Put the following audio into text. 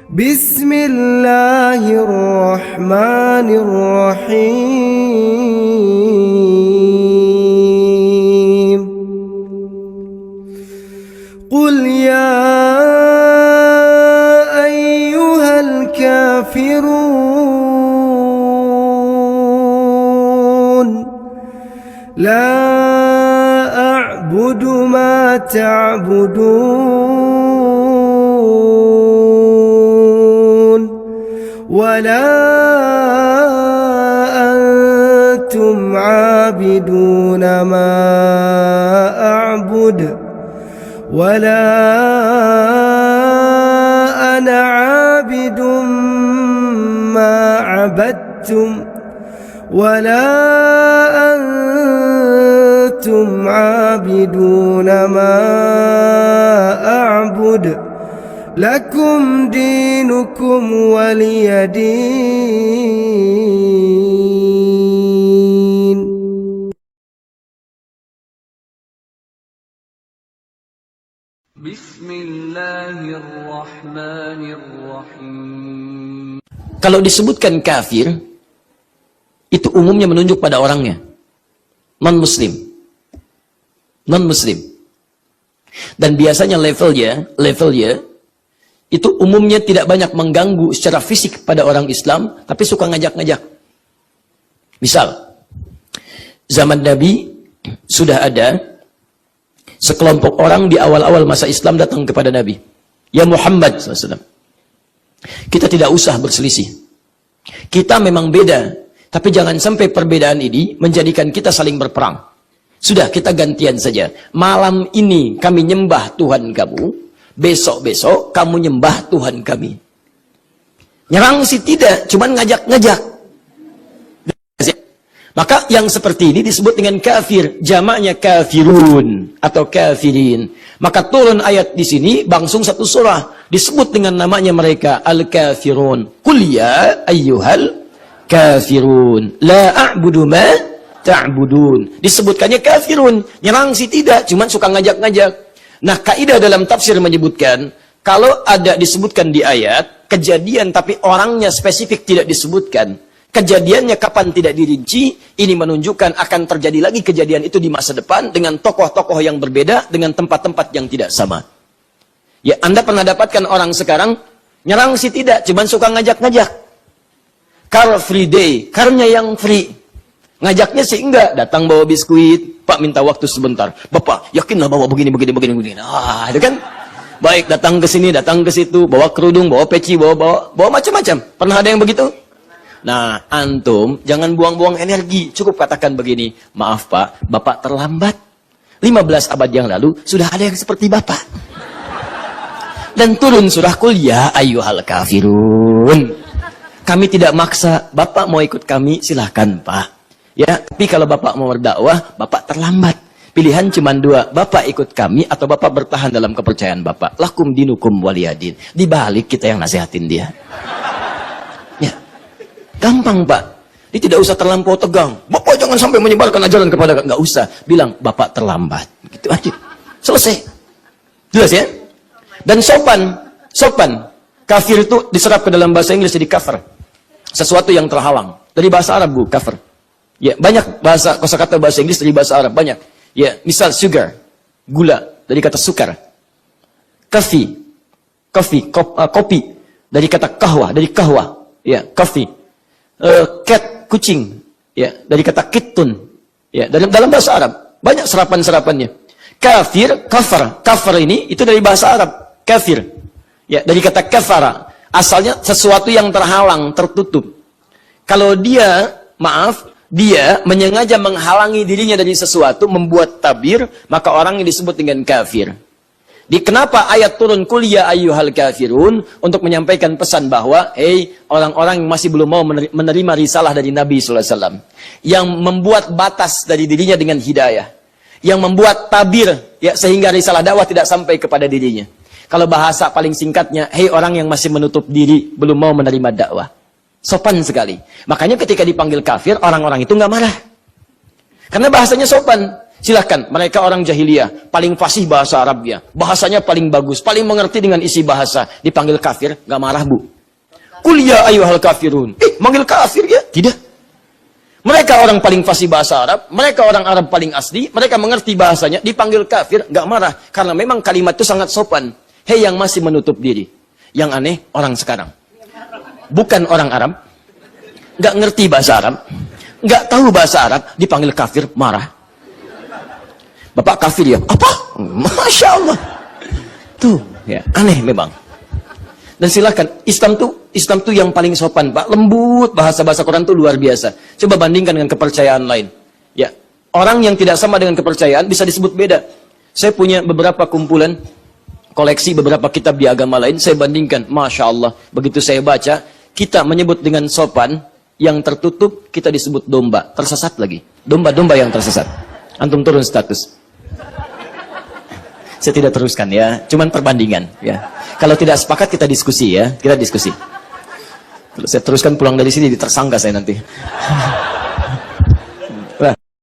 Bismillahirrahmanirrahim. Qul ya ayyuhal kafirun la a'budu ma ta'budun wa la antum 'abiduna ma a'budu wa la ana 'abidun ma 'abadtum wa la antum 'abiduna ma a'budu lakum dinukum waliyadin. Bismillahirrahmanirrahim. Kalau disebutkan kafir, itu umumnya menunjuk pada orangnya. Non-muslim. Non-muslim. Dan biasanya levelnya, itu umumnya tidak banyak mengganggu secara fisik pada orang Islam, tapi suka ngajak-ngajak. Misal, zaman Nabi sudah ada sekelompok orang di awal-awal masa Islam datang kepada Nabi. Ya Muhammad SAW, kita tidak usah berselisih. Kita memang beda, tapi jangan sampai perbedaan ini menjadikan kita saling berperang. Sudah, kita gantian saja. Malam ini kami nyembah Tuhan kamu, besok-besok kamu nyembah Tuhan kami. Nyerang sih tidak, cuman ngajak-ngajak. Maka yang seperti ini disebut dengan kafir, jamaknya kafirun atau kafirin. Maka turun ayat di sini langsung satu surah disebut dengan namanya mereka al-kafirun. Qul ya ayyuhal kafirun la a'budu ma ta'budun. Disebutkannya kafirun, nyerang sih tidak, cuman suka ngajak-ngajak. Nah, kaidah dalam tafsir menyebutkan kalau ada disebutkan di ayat kejadian tapi orangnya spesifik tidak disebutkan, kejadiannya kapan tidak dirinci, ini menunjukkan akan terjadi lagi kejadian itu di masa depan dengan tokoh-tokoh yang berbeda, dengan tempat-tempat yang tidak sama. Ya, Anda pernah dapatkan orang sekarang nyerang sih tidak, cuman suka ngajak-ngajak. Car free day, carnya yang free. Ngajaknya sih enggak, datang bawa biskuit, Pak minta waktu sebentar. Bapak, yakinlah bawa begini. Ah, itu kan? Baik, datang ke sini, datang ke situ, bawa kerudung, bawa peci, bawa macam-macam. Pernah ada yang begitu? Nah, antum jangan buang-buang energi. Cukup katakan begini, maaf Pak, Bapak terlambat. 15 abad yang lalu sudah ada yang seperti Bapak. Dan turun surah Qul ya ayyuhal kafirun. Kami tidak maksa, Bapak mau ikut kami silahkan Pak. Ya, tapi kalau Bapak mau berdakwah, Bapak terlambat. Pilihan cuma dua, Bapak ikut kami atau Bapak bertahan dalam kepercayaan Bapak. Lakum dinukum waliyadin. Dibalik kita yang nasihatin dia. Ya. Gampang Pak. Dia tidak usah terlampau tegang. Bapak jangan sampai menyebarkan ajaran kepada, nggak usah. Bilang Bapak terlambat. Gitu aja. Selesai. Jelas ya? Dan sopan. Kafir itu diserap ke dalam bahasa Inggris jadi kafir. Sesuatu yang terhalang. Dari bahasa Arab Bu, kafir. Ya, banyak kosakata bahasa Inggris dari bahasa Arab, banyak. Ya, misal sugar, gula, dari kata sukar. Kopi, dari kata kahwa, dari kahwa. Ya, coffee. Cat, kucing, ya, dari kata kitun. Ya, dalam bahasa Arab banyak serapan-serapannya. Kafir, kafar ini itu dari bahasa Arab, kafir. Ya, dari kata kafara, asalnya sesuatu yang terhalang, tertutup. Kalau dia menyengaja menghalangi dirinya dari sesuatu, membuat tabir, maka orang yang disebut dengan kafir. Kenapa ayat turun Qul ya ayyuhal kafirun? Untuk menyampaikan pesan bahwa, orang-orang yang masih belum mau menerima risalah dari Nabi SAW, yang membuat batas dari dirinya dengan hidayah, yang membuat tabir, ya, sehingga risalah dakwah tidak sampai kepada dirinya. Kalau bahasa paling singkatnya, orang yang masih menutup diri, belum mau menerima dakwah. Sopan sekali. Makanya ketika dipanggil kafir, orang-orang itu nggak marah. Karena bahasanya sopan. Silahkan, mereka orang jahiliyah, paling fasih bahasa Arabnya, bahasanya paling bagus, paling mengerti dengan isi bahasa. Dipanggil kafir, gak marah bu. Qul ya ayyuhal kafirun. Manggil kafir ya? Tidak. Mereka orang paling fasih bahasa Arab, mereka orang Arab paling asli, mereka mengerti bahasanya, dipanggil kafir, gak marah. Karena memang kalimat itu sangat sopan. Hei yang masih menutup diri. Yang aneh, orang sekarang. Bukan orang Arab, gak ngerti bahasa Arab, gak tahu bahasa Arab, dipanggil kafir, marah. Bapak kafir ya? Apa? Masya Allah. Tuh, ya, aneh memang. Dan silakan, Islam tuh yang paling sopan, Pak. Lembut, bahasa-bahasa Quran tuh luar biasa. Coba bandingkan dengan kepercayaan lain. Ya, orang yang tidak sama dengan kepercayaan bisa disebut beda. Saya punya beberapa kumpulan, koleksi beberapa kitab di agama lain, saya bandingkan. Masya Allah, begitu saya baca, kita menyebut dengan sopan, yang tertutup, kita disebut domba. Tersesat lagi. Domba-domba yang tersesat. Antum turun status. Saya tidak teruskan ya, cuman perbandingan ya. Kalau tidak sepakat kita diskusi ya, kita diskusi. Kalau saya teruskan pulang dari sini ditersangka saya nanti.